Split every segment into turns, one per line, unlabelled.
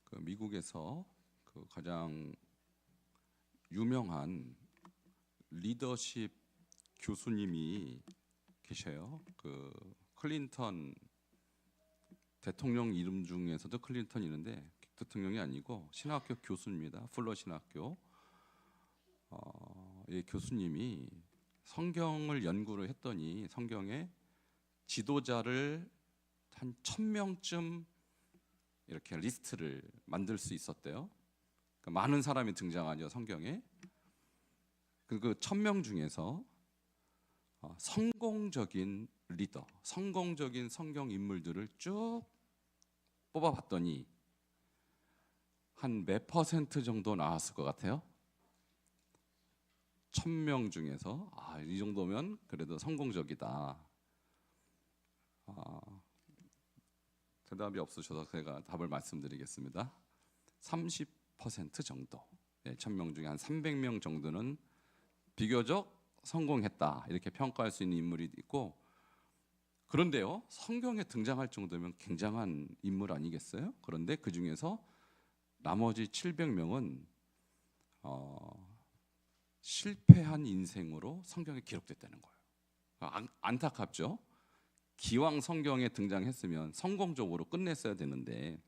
그 미국에서 그 가장 유명한 리더십 교수님이 계셔요. 그 클린턴 대통령 이름 중에서도 클린턴이 있는데 대통령이 아니고 신학교 교수입니다. 풀러 신학교. 이 교수님이 성경을 연구를 했더니 성경에 지도자를 한 1000명쯤 이렇게 리스트를 만들 수 있었대요. 그러니까 많은 사람이 등장하죠, 성경에. 그 1000명 중에서 성공적인 리더, 성공적인 성경 인물들을 쭉 뽑아봤더니 한 몇 퍼센트 정도 나왔을 것 같아요? 1000명 중에서 이 정도면 그래도 성공적이다. 대답이 없으셔서 제가 답을 말씀드리겠습니다. 30% 정도, 1000명 중에 한 300명 정도는 비교적 성공했다, 이렇게 평가할 수 있는 인물이 있고, 그런데요, 성경에 등장할 정도면 굉장한 인물 아니겠어요? 그런데 그 중에서 나머지 700명은 실패한 인생으로 성경에 기록됐다는 거예요. 안타깝죠? 기왕 성경에 등장했으면 성공적으로 끝냈어야 되는데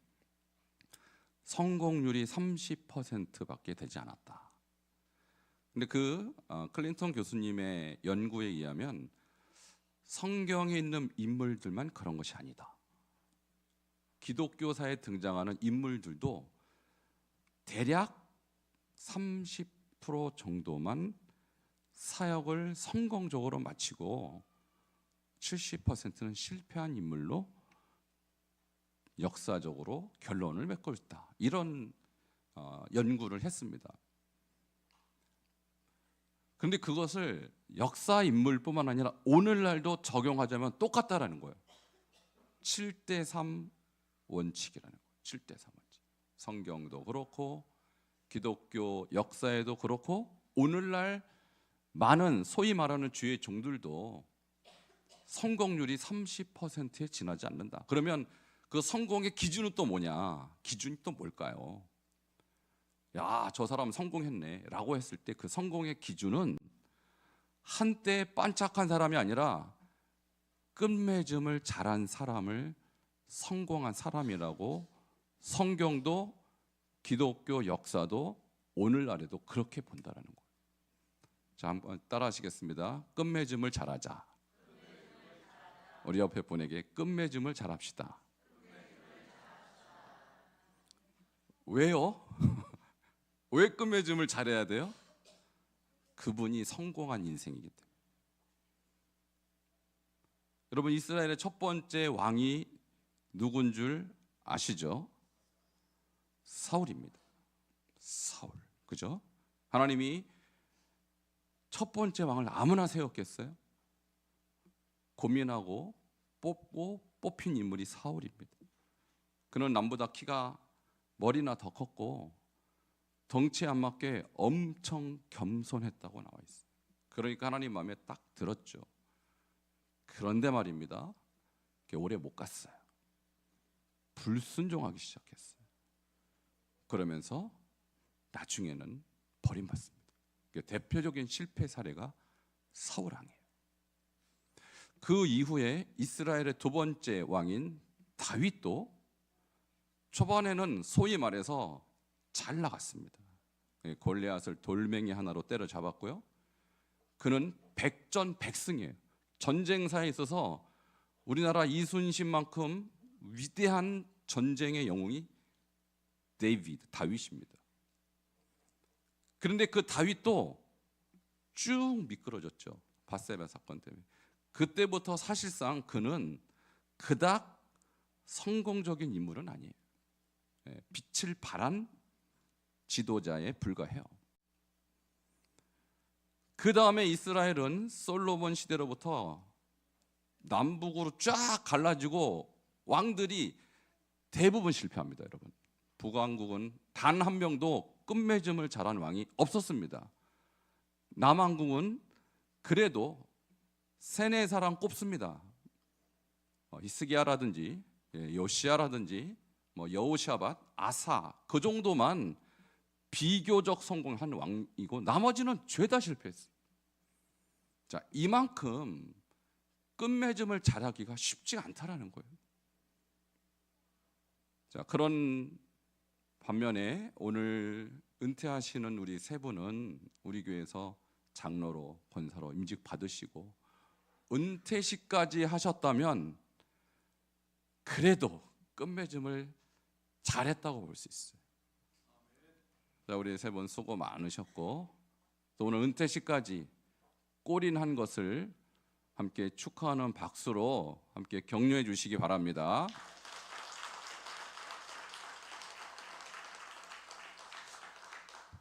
성공률이 30%밖에 되지 않았다. 근데 클린턴 교수님의 연구에 의하면 성경에 있는 인물들만 그런 것이 아니다. 기독교사에 등장하는 인물들도 대략 30% 정도만 사역을 성공적으로 마치고 70%는 실패한 인물로 역사적으로 결론을 맺고 있다. 이런 연구를 했습니다. 그런데 그것을 역사 인물뿐만 아니라 오늘날도 적용하자면 똑같다라는 거예요. 7대3 원칙이라는 거예요. 3 원칙. 성경도 그렇고 기독교 역사에도 그렇고 오늘날 많은 소위 말하는 주의 종들도 성공률이 30%에 지나지 않는다. 그러면 그 성공의 기준은 또 뭐냐? 기준이 또 뭘까요? 야, 저 사람 성공했네 라고 했을 때 그 성공의 기준은 한때 반짝한 사람이 아니라 끝맺음을 잘한 사람을 성공한 사람이라고 성경도 기독교 역사도 오늘날에도 그렇게 본다라는 거예요. 자, 한번 따라 하시겠습니다. 끝맺음을 잘하자. 우리 옆에 분에게 끝맺음을 잘합시다. 왜요? 왜 끝맺음을 잘해야 돼요? 그분이 성공한 인생이기 때문에. 여러분, 이스라엘의 첫 번째 왕이 누군 줄 아시죠? 사울입니다. 사울, 그죠? 하나님이 첫 번째 왕을 아무나 세웠겠어요? 고민하고 뽑고 뽑힌 인물이 사울입니다. 그는 남보다 키가 머리나 더 컸고 덩치에 안 맞게 엄청 겸손했다고 나와 있어요. 그러니까 하나님 마음에 딱 들었죠. 그런데 말입니다, 오래 못 갔어요. 불순종하기 시작했어요. 그러면서 나중에는 버림받습니다. 대표적인 실패 사례가 사울 왕이에요. 그 이후에 이스라엘의 두 번째 왕인 다윗도 초반에는 소위 말해서 잘 나갔습니다. 골리앗을 돌멩이 하나로 때려잡았고요. 그는 백전백승이에요. 전쟁사에 있어서 우리나라 이순신만큼 위대한 전쟁의 영웅이 다윗입니다. 그런데 그 다윗도 쭉 미끄러졌죠. 밧세바 사건 때문에. 그때부터 사실상 그는 그닥 성공적인 인물은 아니에요. 빛을 발한 지도자에 불과해요. 그 다음에 이스라엘은 솔로몬 시대로부터 남북으로 쫙 갈라지고 왕들이 대부분 실패합니다. 여러분, 북왕국은 단 한 명도 끝맺음을 잘한 왕이 없었습니다. 남왕국은 그래도 3-4사람 꼽습니다. 히스기야라든지 요시야라든지 뭐 여호샤밧, 아사 그 정도만 비교적 성공한 왕이고 나머지는 죄다 실패했어요. 자, 이만큼 끝맺음을 잘하기가 쉽지가 않다라는 거예요. 자, 그런 반면에 오늘 은퇴하시는 우리 세 분은 우리 교회에서 장로로 권사로 임직 받으시고 은퇴식까지 하셨다면 그래도 끝맺음을 잘했다고 볼 수 있어요. 자, 우리 세 분 수고 많으셨고 또 오늘 은퇴식까지 골인한 것을 함께 축하하는 박수로 함께 격려해 주시기 바랍니다.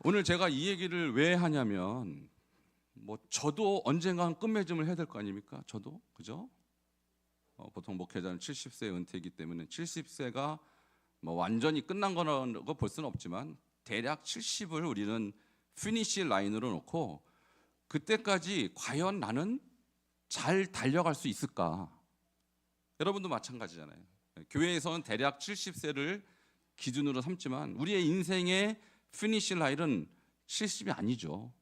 오늘 제가 이 얘기를 왜 하냐면 뭐 저도 언젠간 끝맺음을 해야 될 거 아닙니까? 저도 그죠? 보통 목회자는 70세 은퇴이기 때문에 70세가 뭐 완전히 끝난 거라고 볼 수는 없지만 대략 70을 우리는 피니시 라인으로 놓고 그때까지 과연 나는 잘 달려갈 수 있을까? 여러분도 마찬가지잖아요. 교회에서는 대략 70세를 기준으로 삼지만 우리의 인생의 피니시 라인은 70이 아니죠.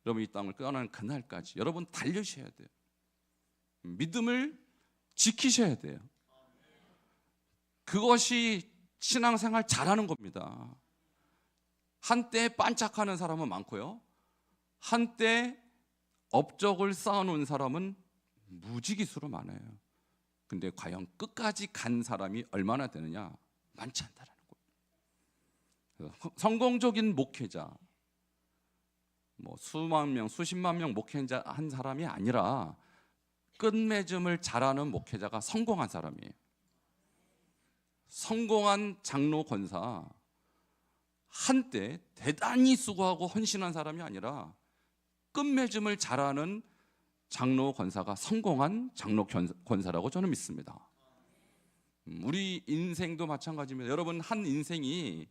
여러분 이 땅을 떠나는 그날까지 여러분 달려셔야 돼요. 믿음을 지키셔야 돼요. 그것이 신앙생활 잘하는 겁니다. 한때 반짝하는 사람은 많고요. 한때 업적을 쌓아놓은 사람은 무지기수로 많아요. 근데 과연 끝까지 간 사람이 얼마나 되느냐? 많지 않다라는 거예요. 성공적인 목회자, 뭐 수만 명, 수십만 명 목회자 한 사람이 아니라 끝맺음을 잘하는 목회자가 성공한 사람이에요. 성공한 장로 권사, 한때 대단히 수고하고 헌신한 사람이 아니라 끝맺음을 잘하는 장로 권사가 성공한 장로 권사라고 저는 믿습니다. 우리 인생도 마찬가지입니다. 여러분 한 인생이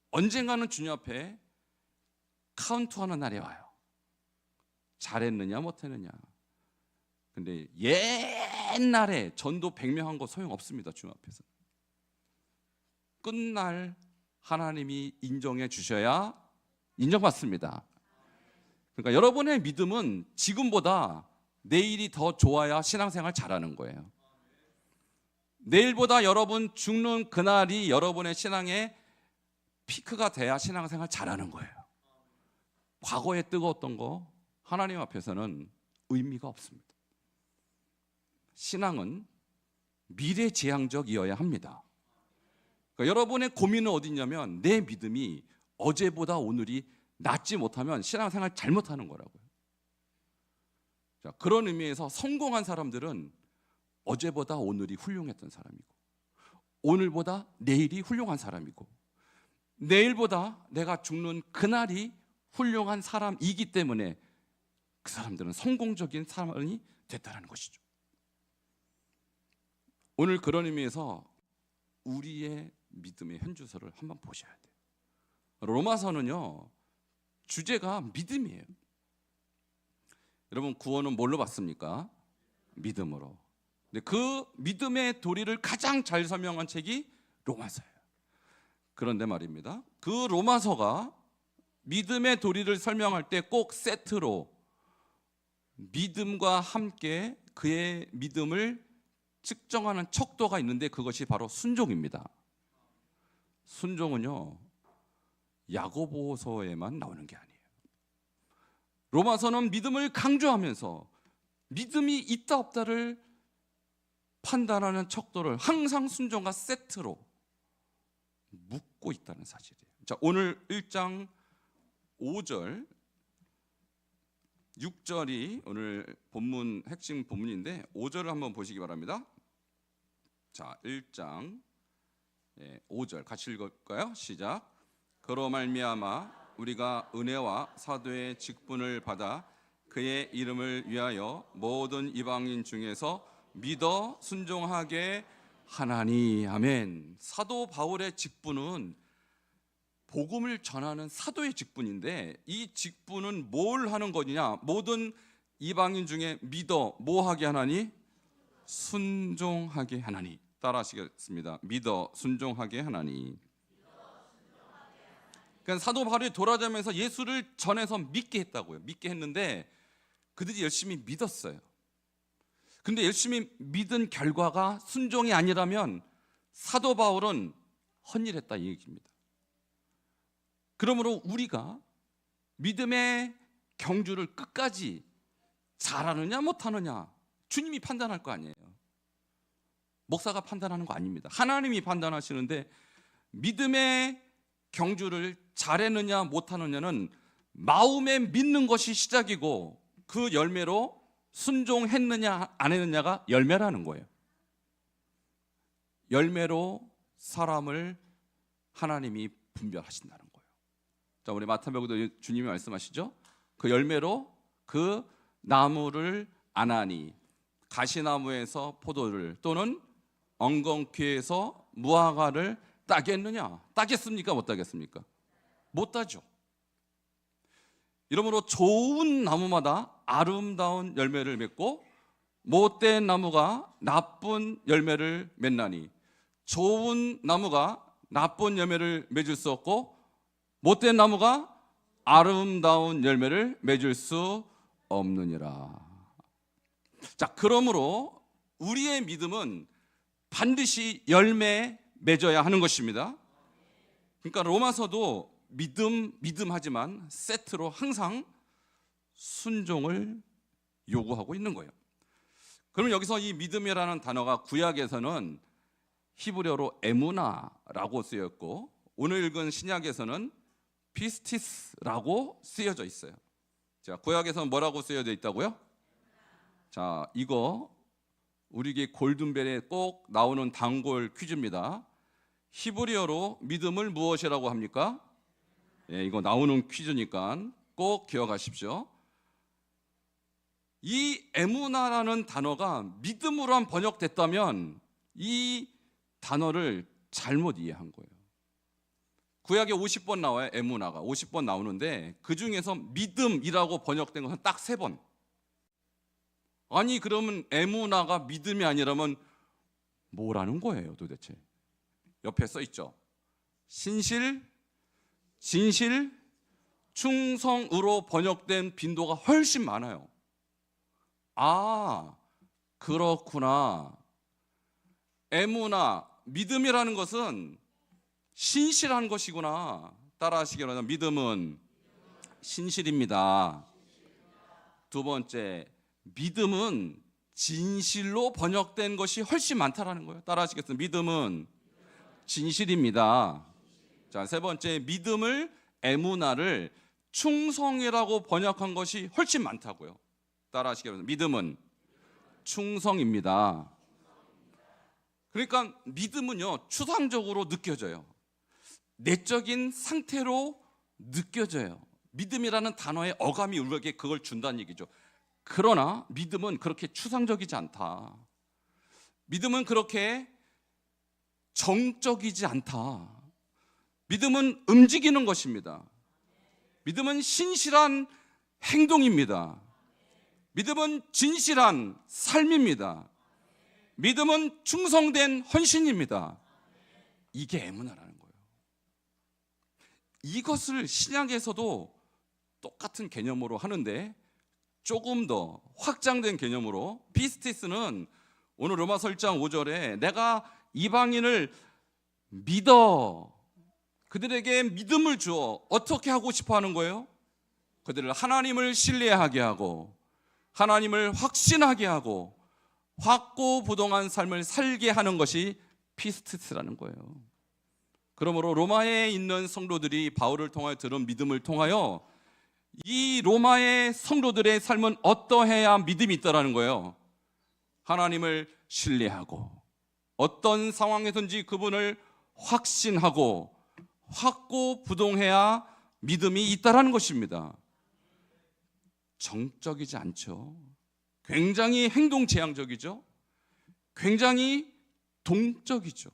언젠가는 주님 앞에 카운트하는 날이 와요. 잘했느냐 못했느냐. 근데 옛날에 전도 100명 한 거 소용없습니다. 주님 앞에서. 끝날 하나님이 인정해 주셔야 인정받습니다. 그러니까 여러분의 믿음은 지금보다 내일이 더 좋아야 신앙생활 잘하는 거예요. 내일보다 여러분 죽는 그날이 여러분의 신앙의 피크가 돼야 신앙생활 잘하는 거예요. 과거에 뜨거웠던 거 하나님 앞에서는 의미가 없습니다. 신앙은 미래지향적이어야 합니다. 그러니까 여러분의 고민은 어디 있냐면 내 믿음이 어제보다 오늘이 낫지 못하면 신앙생활 잘못하는 거라고요. 자, 그런 의미에서 성공한 사람들은 어제보다 오늘이 훌륭했던 사람이고 오늘보다 내일이 훌륭한 사람이고 내일보다 내가 죽는 그날이 훌륭한 사람이기 때문에 그 사람들은 성공적인 사람이 됐다는 것이죠. 오늘 그런 의미에서 우리의 믿음의 현주소를 한번 보셔야 돼요. 로마서는요 주제가 믿음이에요. 여러분 구원은 뭘로 받습니까? 믿음으로. 근데 그 믿음의 도리를 가장 잘 설명한 책이 로마서예요. 그런데 말입니다. 그 로마서가 믿음의 도리를 설명할 때 꼭 세트로 믿음과 함께 그의 믿음을 측정하는 척도가 있는데 그것이 바로 순종입니다. 순종은요 야고보서에만 나오는 게 아니에요. 로마서는 믿음을 강조하면서 믿음이 있다 없다를 판단하는 척도를 항상 순종과 세트로 묶고 있다는 사실이에요. 자, 오늘 1장 5절 6절이 오늘 본문 핵심 본문인데 5절을 한번 보시기 바랍니다. 자, 1장 5절 같이 읽을까요? 시작. 그로 말미암아 우리가 은혜와 사도의 직분을 받아 그의 이름을 위하여 모든 이방인 중에서 믿어 순종하게 하나니. 아멘. 사도 바울의 직분은 복음을 전하는 사도의 직분인데 이 직분은 뭘 하는 거냐? 모든 이방인 중에 믿어 뭐 하게 하나니? 순종하게 하나니. 따라하시겠습니다. 믿어 순종하게 하나니. 그러니까 사도 바울이 돌아다니면서 예수를 전해서 믿게 했다고요. 믿게 했는데 그들이 열심히 믿었어요. 근데 열심히 믿은 결과가 순종이 아니라면 사도 바울은 헛일했다 이 얘기입니다. 그러므로 우리가 믿음의 경주를 끝까지 잘하느냐 못하느냐 주님이 판단할 거 아니에요. 목사가 판단하는 거 아닙니다. 하나님이 판단하시는데 믿음의 경주를 잘했느냐 못하느냐는 마음에 믿는 것이 시작이고 그 열매로 순종했느냐 안 했느냐가 열매라는 거예요. 열매로 사람을 하나님이 분별하신다는 거예요. 자, 우리 마태복음도 주님이 말씀하시죠. 그 열매로 그 나무를 안하니 가시나무에서 포도를 또는 엉겅퀴에서 무화과를 따겠느냐? 따겠습니까? 못 따겠습니까? 못 따죠. 이러므로 좋은 나무마다 아름다운 열매를 맺고 못된 나무가 나쁜 열매를 맺나니 좋은 나무가 나쁜 열매를 맺을 수 없고 못된 나무가 아름다운 열매를 맺을 수 없느니라. 자, 그러므로 우리의 믿음은 반드시 열매 맺어야 하는 것입니다. 그러니까 로마서도 믿음 하지만 세트로 항상 순종을 요구하고 있는 거예요. 그럼 여기서 이 믿음이라는 단어가 구약에서는 히브리어로 에무나라고 쓰였고 오늘 읽은 신약에서는 피스티스라고 쓰여져 있어요. 자, 구약에서는 뭐라고 쓰여져 있다고요? 자, 이거 우리에게 골든벨에 꼭 나오는 단골 퀴즈입니다. 히브리어로 믿음을 무엇이라고 합니까? 예, 이거 나오는 퀴즈니까 꼭 기억하십시오. 이 에무나라는 단어가 믿음으로만 번역됐다면 이 단어를 잘못 이해한 거예요. 구약에 50번 나와요. 에무나가 50번 나오는데 그 중에서 믿음이라고 번역된 것은 딱 3번. 아니 그러면 에무나가 믿음이 아니라면 뭐라는 거예요 도대체? 옆에 써 있죠. 신실, 진실, 충성으로 번역된 빈도가 훨씬 많아요. 아, 그렇구나. 에무나, 믿음이라는 것은 신실한 것이구나. 따라하시기 바랍니다. 믿음은 신실입니다. 두 번째, 믿음은 진실로 번역된 것이 훨씬 많다라는 거예요. 따라하시겠습니다. 믿음은 진실입니다. 자, 세 번째, 믿음을 에무나를 충성이라고 번역한 것이 훨씬 많다고요. 따라하시기 바랍니다. 믿음은 충성입니다. 그러니까 믿음은요 추상적으로 느껴져요. 내적인 상태로 느껴져요. 믿음이라는 단어의 어감이 우리에게 그걸 준다는 얘기죠. 그러나 믿음은 그렇게 추상적이지 않다. 믿음은 그렇게 정적이지 않다. 믿음은 움직이는 것입니다. 믿음은 신실한 행동입니다. 믿음은 진실한 삶입니다. 믿음은 충성된 헌신입니다. 이게 에무나라는 거예요. 이것을 신약에서도 똑같은 개념으로 하는데 조금 더 확장된 개념으로 피스티스는 오늘 로마서 1장 5절에 내가 이방인을 믿어 그들에게 믿음을 주어 어떻게 하고 싶어 하는 거예요? 그들을 하나님을 신뢰하게 하고 하나님을 확신하게 하고 확고부동한 삶을 살게 하는 것이 피스티스라는 거예요. 그러므로 로마에 있는 성도들이 바울을 통하여 들은 믿음을 통하여 이 로마의 성도들의 삶은 어떠해야 믿음이 있다라는 거예요. 하나님을 신뢰하고 어떤 상황에서든지 그분을 확신하고 확고부동해야 믿음이 있다라는 것입니다. 정적이지 않죠. 굉장히 행동지향적이죠. 굉장히 동적이죠.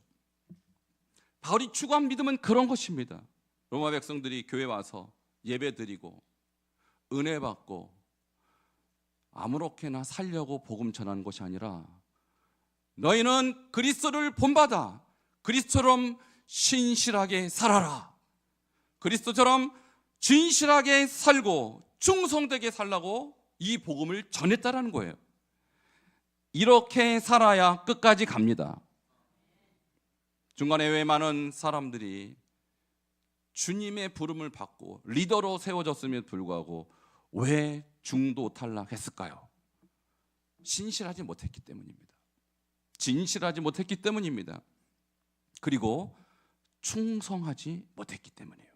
바울이 추구한 믿음은 그런 것입니다. 로마 백성들이 교회 와서 예배드리고 은혜 받고 아무렇게나 살려고 복음 전하는 것이 아니라 너희는 그리스도를 본받아 그리스도처럼 신실하게 살아라. 그리스도처럼 진실하게 살고 충성되게 살라고 이 복음을 전했다라는 거예요. 이렇게 살아야 끝까지 갑니다. 중간에 왜 많은 사람들이 주님의 부름을 받고 리더로 세워졌음에도 불구하고 왜 중도 탈락했을까요? 신실하지 못했기 때문입니다. 진실하지 못했기 때문입니다. 그리고 충성하지 못했기 때문이에요.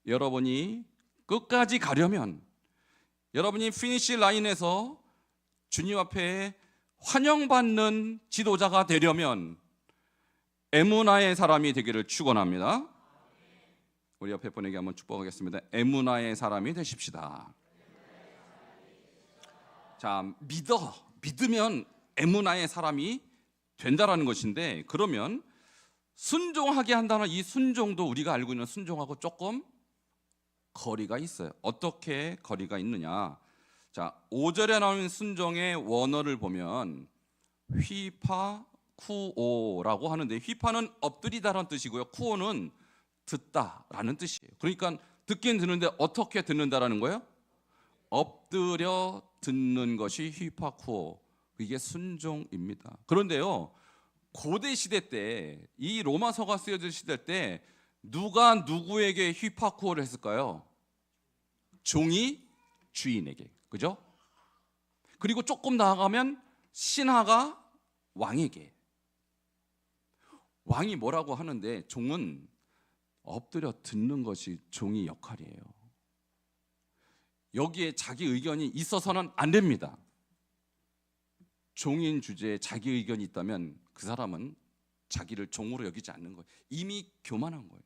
여러분이 끝까지 가려면, 여러분이 피니시 라인에서 주님 앞에 환영받는 지도자가 되려면 에무나의 사람이 되기를 축원합니다. 우리 옆에 분에게 한번 축복하겠습니다. 에무나의 사람이 되십시다. 자, 믿으면 에무나의 사람이 된다라는 것인데, 그러면 순종하게 한다는 이 순종도 우리가 알고 있는 순종하고 조금 거리가 있어요. 어떻게 거리가 있느냐? 자, 5절에 나오는 순종의 원어를 보면 휘파쿠오라고 하는데, 휘파는 엎드리다라는 뜻이고요, 쿠오는 듣다라는 뜻이에요. 그러니까 듣긴 듣는데 어떻게 듣는다라는 거예요? 엎드려 듣는 것이 휘파쿠오, 이게 순종입니다. 그런데요, 고대 시대 때, 이 로마서가 쓰여질 시대 때 누가 누구에게 휘파쿠오를 했을까요? 종이 주인에게, 그죠? 그리고 조금 나아가면 신하가 왕에게. 왕이 뭐라고 하는데 종은 엎드려 듣는 것이 종이 역할이에요. 여기에 자기 의견이 있어서는 안 됩니다. 종인 주제에 자기 의견이 있다면 그 사람은 자기를 종으로 여기지 않는 거예요. 이미 교만한 거예요.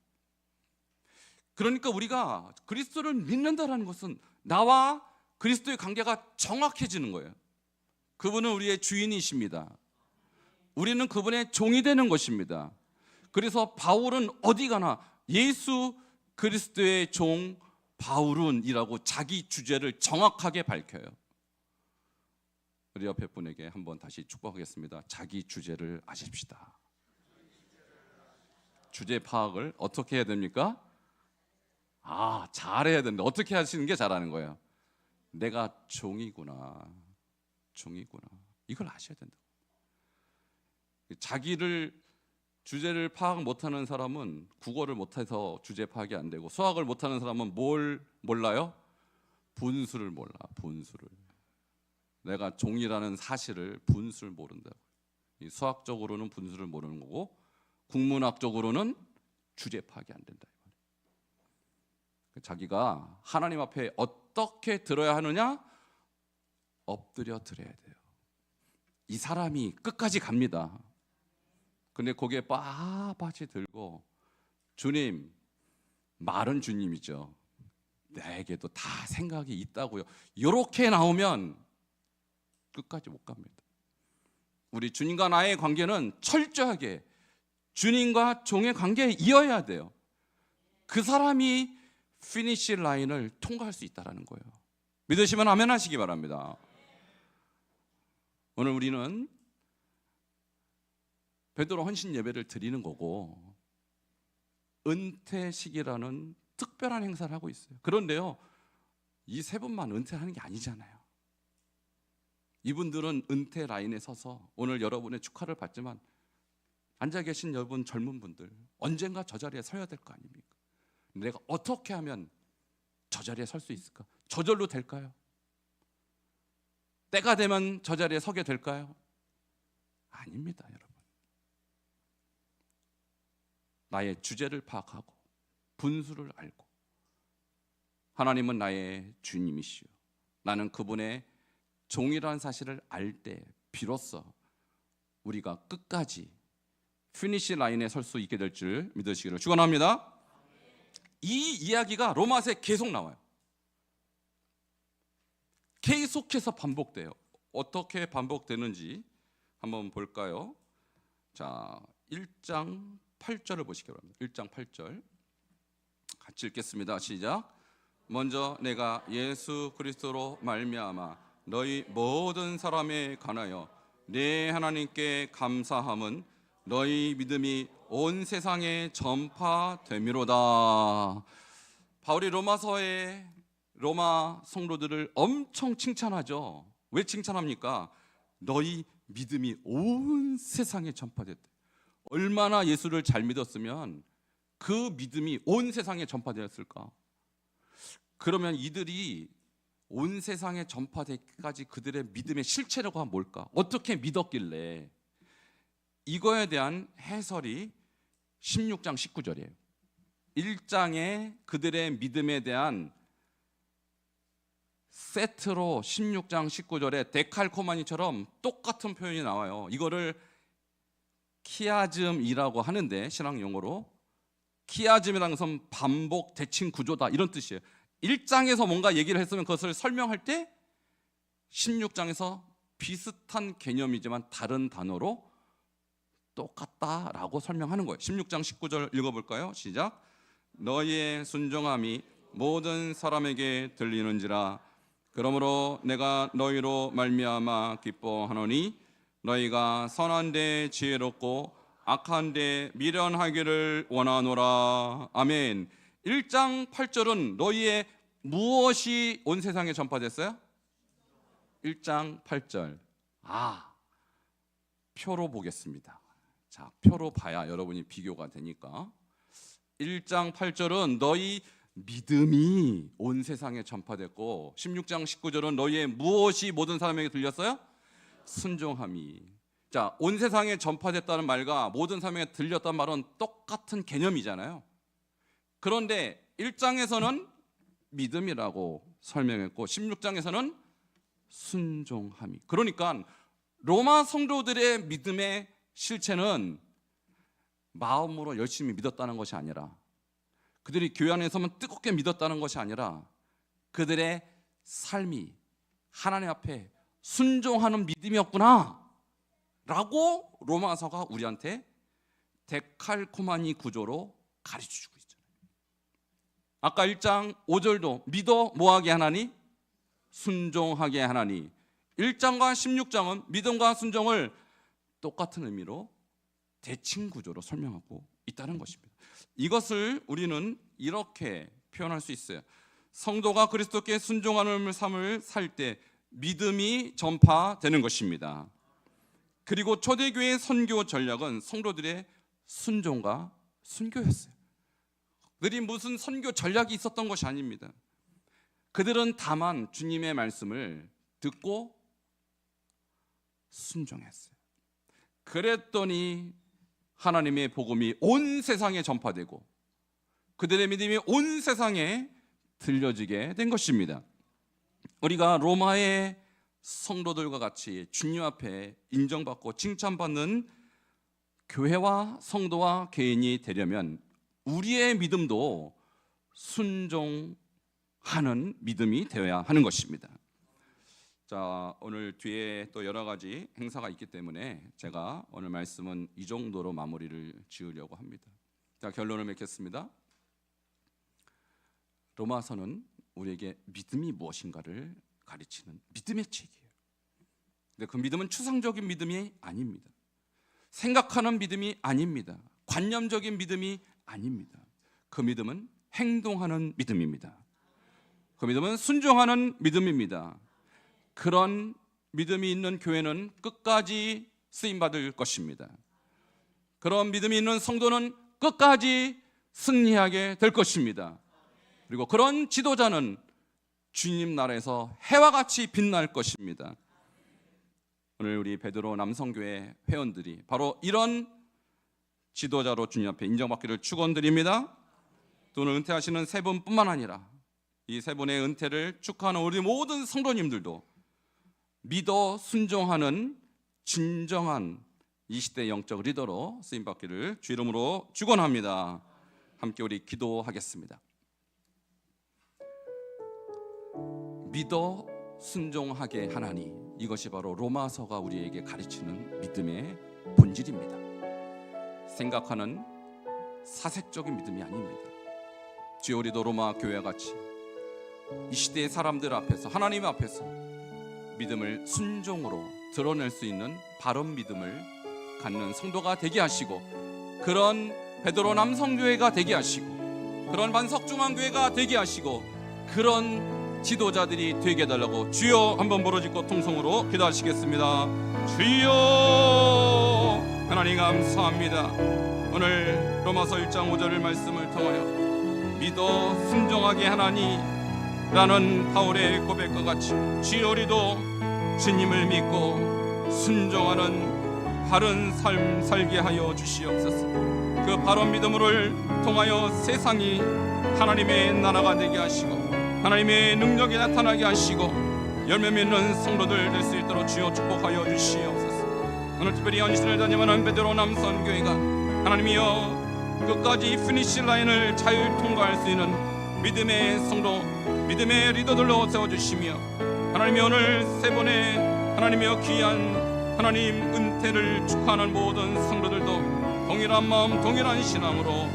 그러니까 우리가 그리스도를 믿는다는 것은 나와 그리스도의 관계가 정확해지는 거예요. 그분은 우리의 주인이십니다. 우리는 그분의 종이 되는 것입니다. 그래서 바울은 어디 가나 예수 그리스도의 종 바울은이라고 자기 주제를 정확하게 밝혀요. 우리 옆에 분에게 한번 다시 축복하겠습니다. 자기 주제를 아십시다. 주제 파악을 어떻게 해야 됩니까? 잘해야 된다. 어떻게 하시는 게 잘하는 거예요? 내가 종이구나. 이걸 아셔야 된다. 주제를 파악 못하는 사람은 국어를 못해서 주제 파악이 안 되고, 수학을 못하는 사람은 뭘 몰라요? 분수를 몰라. 분수를. 내가 종이라는 사실을, 분수를 모른다고. 수학적으로는 분수를 모르는 거고, 국문학적으로는 주제 파악이 안 된다. 자기가 하나님 앞에 어떻게 들어야 하느냐? 엎드려 들어야 돼요. 이 사람이 끝까지 갑니다. 근데 거기에 빳빳이 들고, 주님, 말은 주님이죠, 내게도 다 생각이 있다고요, 이렇게 나오면 끝까지 못 갑니다. 우리 주님과 나의 관계는 철저하게 주님과 종의 관계에 이어야 돼요. 그 사람이 피니시 라인을 통과할 수 있다는 거예요. 믿으시면 아멘 하시기 바랍니다. 오늘 우리는 베드로 헌신 예배를 드리는 거고, 은퇴식이라는 특별한 행사를 하고 있어요. 그런데요, 이 세 분만 은퇴하는 게 아니잖아요. 이분들은 은퇴 라인에 서서 오늘 여러분의 축하를 받지만, 앉아 계신 여러분 젊은 분들, 언젠가 저 자리에 서야 될 거 아닙니까? 내가 어떻게 하면 저 자리에 설 수 있을까? 저절로 될까요? 때가 되면 저 자리에 서게 될까요? 아닙니다, 여러분. 나의 주제를 파악하고 분수를 알고, 하나님은 나의 주님이시오, 나는 그분의 종이라는 사실을 알 때 비로소 우리가 끝까지 피니시 라인에 설 수 있게 될 줄 믿으시기를 축원합니다. 이 이야기가 로마서에 계속 나와요. 계속해서 반복돼요. 어떻게 반복되는지 한번 볼까요? 자, 1장 8절을 보시기 바랍니다. 1장 8절 같이 읽겠습니다. 시작. 먼저 내가 예수 그리스도로 말미암아 너희 모든 사람에 관하여 내 하나님께 감사함은 너희 믿음이 온 세상에 전파됨이로다. 바울이 로마서에 로마 성도들을 엄청 칭찬하죠. 왜 칭찬합니까? 너희 믿음이 온 세상에 전파됐대. 얼마나 예수를 잘 믿었으면 그 믿음이 온 세상에 전파되었을까? 그러면 이들이 온 세상에 전파되기까지 그들의 믿음의 실체라고 하면 뭘까? 어떻게 믿었길래? 이거에 대한 해설이 16장 19절이에요. 1장에 그들의 믿음에 대한 세트로 16장 19절에 데칼코마니처럼 똑같은 표현이 나와요. 이거를 키아즘이라고 하는데 신학 용어로 키아즘이라는 것은 반복 대칭 구조다 이런 뜻이에요. 1장에서 뭔가 얘기를 했으면 그것을 설명할 때 16장에서 비슷한 개념이지만 다른 단어로 똑같다라고 설명하는 거예요. 16장 19절 읽어볼까요? 시작. 너희의 순종함이 모든 사람에게 들리는지라. 그러므로 내가 너희로 말미암아 기뻐하노니 너희가 선한데 지혜롭고 악한데 미련하기를 원하노라. 아멘. 1장 8절은 너희의 무엇이 온 세상에 전파됐어요? 1장 8절. 표로 보겠습니다. 자, 표로 봐야 여러분이 비교가 되니까. 1장 8절은 너희 믿음이 온 세상에 전파됐고 16장 19절은 너희의 무엇이 모든 사람에게 들렸어요? 순종함이. 자, 온 세상에 전파됐다는 말과 모든 사람에게 들렸다는 말은 똑같은 개념이잖아요. 그런데 1장에서는 믿음이라고 설명했고 16장에서는 순종함이. 그러니까 로마 성도들의 믿음의 실체는 마음으로 열심히 믿었다는 것이 아니라, 그들이 교회 안에서만 뜨겁게 믿었다는 것이 아니라 그들의 삶이 하나님 앞에 순종하는 믿음이었구나 라고 로마서가 우리한테 데칼코마니 구조로 가르쳐주고 있잖아요. 아까 1장 5절도 믿어 뭐하게 하나니? 순종하게 하나니. 1장과 16장은 믿음과 순종을 똑같은 의미로 대칭 구조로 설명하고 있다는 것입니다. 이것을 우리는 이렇게 표현할 수 있어요. 성도가 그리스도께 순종하는 삶을 살 때 믿음이 전파되는 것입니다. 그리고 초대교회의 선교 전략은 성도들의 순종과 순교였어요. 그들이 무슨 선교 전략이 있었던 것이 아닙니다. 그들은 다만 주님의 말씀을 듣고 순종했어요. 그랬더니 하나님의 복음이 온 세상에 전파되고 그들의 믿음이 온 세상에 들려지게 된 것입니다. 우리가 로마의 성도들과 같이 주님 앞에 인정받고 칭찬받는 교회와 성도와 개인이 되려면 우리의 믿음도 순종하는 믿음이 되어야 하는 것입니다. 자, 오늘 뒤에 또 여러 가지 행사가 있기 때문에 제가 오늘 말씀은 이 정도로 마무리를 지으려고 합니다. 자, 결론을 맺겠습니다. 로마서는 우리에게 믿음이 무엇인가를 가르치는 믿음의 책이에요. 근데 그 믿음은 추상적인 믿음이 아닙니다. 생각하는 믿음이 아닙니다. 관념적인 믿음이 아닙니다. 그 믿음은 행동하는 믿음입니다. 그 믿음은 순종하는 믿음입니다. 그런 믿음이 있는 교회는 끝까지 쓰임받을 것입니다. 그런 믿음이 있는 성도는 끝까지 승리하게 될 것입니다. 그리고 그런 지도자는 주님 나라에서 해와 같이 빛날 것입니다. 오늘 우리 베드로 남성교회 회원들이 바로 이런 지도자로 주님 앞에 인정받기를 축원드립니다. 또 오늘 은퇴하시는 세 분뿐만 아니라 이 세 분의 은퇴를 축하하는 우리 모든 성도님들도 믿어 순종하는 진정한 이 시대 영적 리더로 쓰임받기를 주 이름으로 축원합니다. 함께 우리 기도하겠습니다. 믿어 순종하게 하나니, 이것이 바로 로마서가 우리에게 가르치는 믿음의 본질입니다. 생각하는 사색적인 믿음이 아닙니다. 주여, 우리도 로마 교회와 같이 이 시대의 사람들 앞에서, 하나님 앞에서 믿음을 순종으로 드러낼 수 있는 바른 믿음을 갖는 성도가 되게 하시고, 그런 베드로 남성교회가 되게 하시고, 그런 반석중앙교회가 되게 하시고, 그런 지도자들이 되게 해달라고 주여 한번 부르짖고 통성으로 기도하시겠습니다. 주여 하나님 감사합니다. 오늘 로마서 1장 5절 말씀을 통하여 믿어 순종하게 하나니 라는 바울의 고백과 같이 주여 우리도 주님을 믿고 순종하는 바른 삶 살게 하여 주시옵소서. 그 바른 믿음을 통하여 세상이 하나님의 나라가 되게 하시고 하나님의 능력이 나타나게 하시고 열매 맺는 성도들 될 수 있도록 주여 축복하여 주시옵소서. 오늘 특별히 헌신을 다짐하는 베드로 남선교회가 하나님이여 끝까지 피니시 라인을 잘 통과할 수 있는 믿음의 성도, 믿음의 리더들로 세워주시며 하나님이 오늘 세 번의 하나님이여 귀한 하나님 은혜를 축하하는 모든 성도들도 동일한 마음 동일한 신앙으로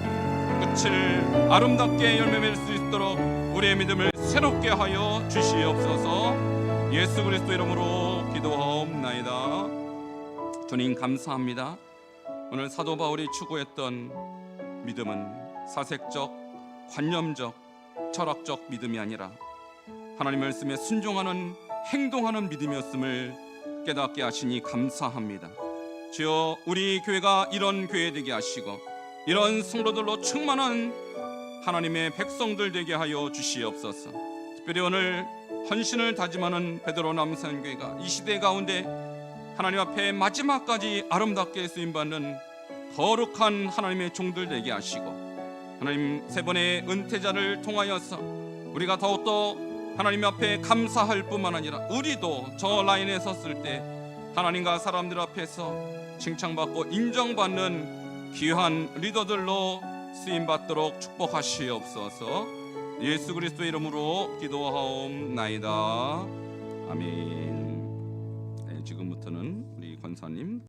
끝을 아름답게 열매 맺을 수 있도록 우리의 믿음을 새롭게 하여 주시옵소서. 예수 그리스도 이름으로 기도하옵나이다. 주님 감사합니다. 오늘 사도 바울이 추구했던 믿음은 사색적, 관념적, 철학적 믿음이 아니라 하나님 말씀에 순종하는 행동하는 믿음이었음을 깨닫게 하시니 감사합니다. 주여 우리 교회가 이런 교회 되게 하시고 이런 성도들로 충만한 하나님의 백성들 되게 하여 주시옵소서. 특별히 오늘 헌신을 다짐하는 베드로 남산교회가 이 시대 가운데 하나님 앞에 마지막까지 아름답게 쓰임받는 거룩한 하나님의 종들 되게 하시고 하나님 세 번의 은퇴자를 통하여서 우리가 더욱더 하나님 앞에 감사할 뿐만 아니라 우리도 저 라인에 섰을 때 하나님과 사람들 앞에서 칭찬받고 인정받는 귀한 리더들로 쓰임받도록 축복하시옵소서. 예수 그리스도 이름으로 기도하옵나이다. 아멘. 네, 지금부터는 우리 권사님